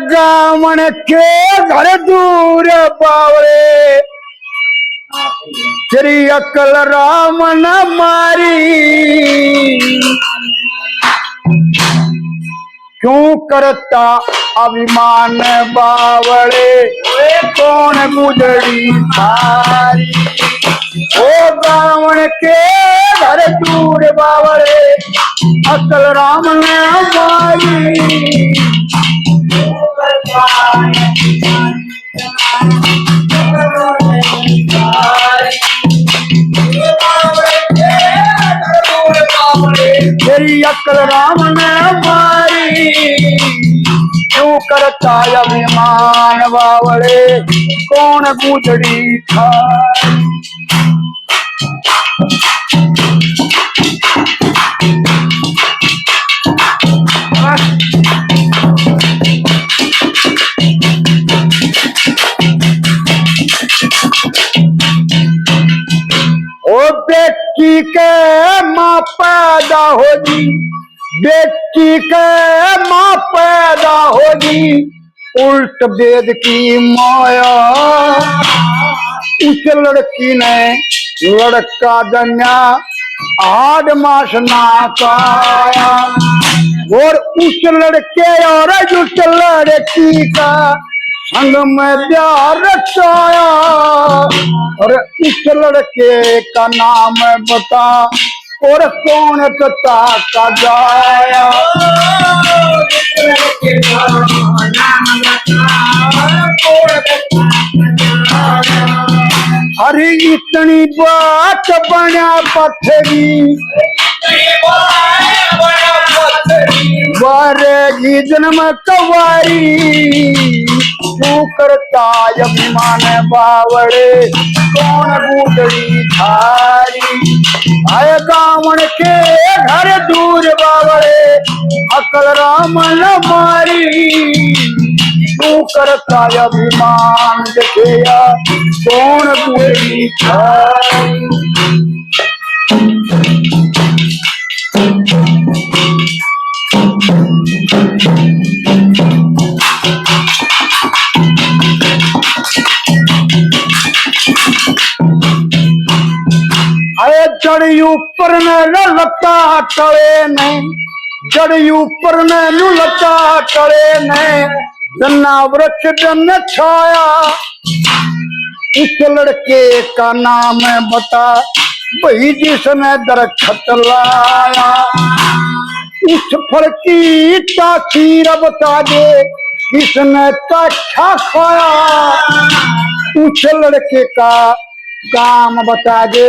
गावण के घर दूर बावड़े तेरी अकल राम न मारी। क्यों करता अभिमान बावड़े कौन गुजरी थारी। ओ गावण के घर दूर बावड़े अकल राम न मारी। तेरी अकल राम ने मारी। क्यों करता अभिमान बावड़े कौन गुजरी था। ओ बेटी के माँ पैदा होगी, बेटी के माँ पैदा होगी उल्ट वेद की माया। उस लड़की ने लड़का जन्या आठ मास ना पाया। और उस लड़के और उस लड़की का संग में प्यार रचाया। और इस लड़के का नाम बता और कौन कता का जाया। अरे इतनी बात बना पत्थरी वारेगी जन्म कवारी। तू करता अभिमान बावड़े कौन गुजरी थारी। आय गावण के घर दूर बावड़े अकल राम न मारी। तू करता अभिमान देखिया कौन गुजरी थारी। अरे जड़ी ऊपर न लता टले ने, जड़ी ऊपर न लता टले ने जन्ना वृक्ष जन छाया। इस लड़के का नाम बता वही जिसने दरखत लाया। इस फल की तासीर बता दे किसने अच्छा खाया। उस लड़के का काम बता दे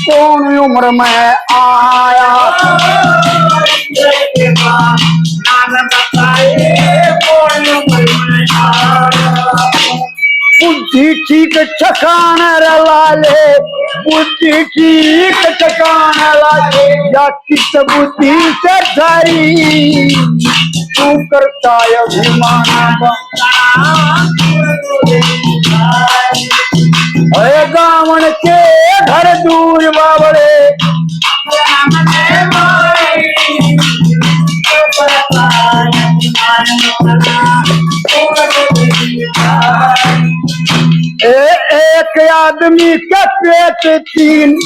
कौन उम्र में आया। बुद्धि ठीक ठिकान लाले, बुद्धि ठीक ठिकान लाले या किस बुद्धि से धरी। तू करता अभिमान अरे गावण के घर दूर बावड़े एक आदमी का पेट तीन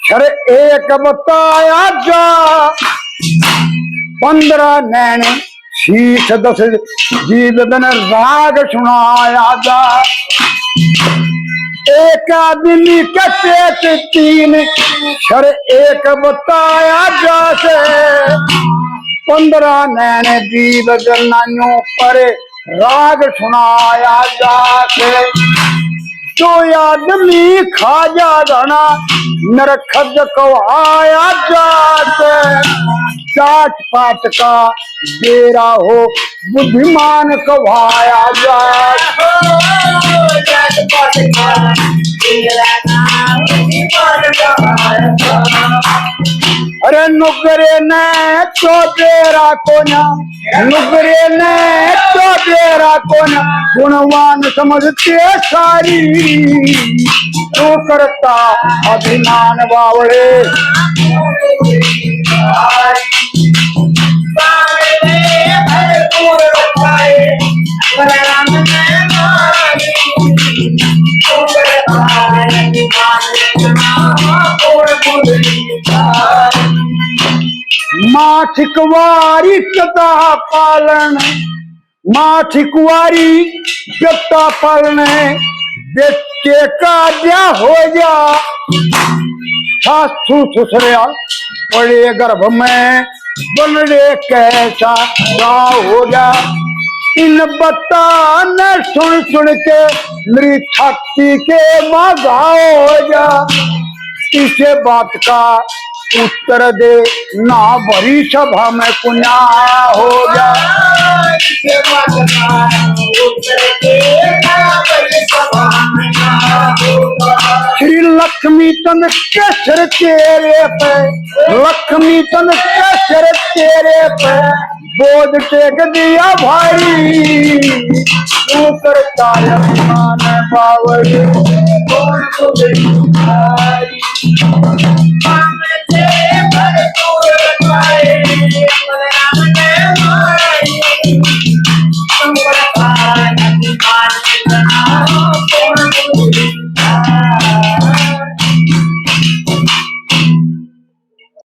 छर एक बताया जा। 15 नैन शीश 10 जीवन राग सुनाया जा। एक आदमी का पेट तीन छर एक बताया जासे। 15 नैन जीव जनानियों पर राग सुनाया जाके। जो आदमी खाजा धना नरखज कवाया जाते। जात पात का डेरा हो बुद्धिमान कवाया जाते। अरे नुकरे ने तो डेरा कोना, नुकरे ने तो डेरा कोना गुणवान समझते सारी। तू करता अभिमान बावड़े माठी कुंवारी पिता पालन, माठी कुंवारी पिता पालन, बेटे का ब्याह हो जा, सासू ससुरा पड़े गर्भ में, बन रे कैसा हो जा। इन बता न सुन सुन के मेरी छाती के मागा हो जा। इसे बात का उत्तर दे ना बड़ी सभा में कुन्या हो जा। इसे बात का उत्तर दे ना बड़ी सभा में कुन्या हो जा। श्री लक्ष्मी चंद केसर तेरे पे, लक्ष्मी चंद केसर तेरे पे बोझ टेक दिया भाई, तू करता मान बावरी,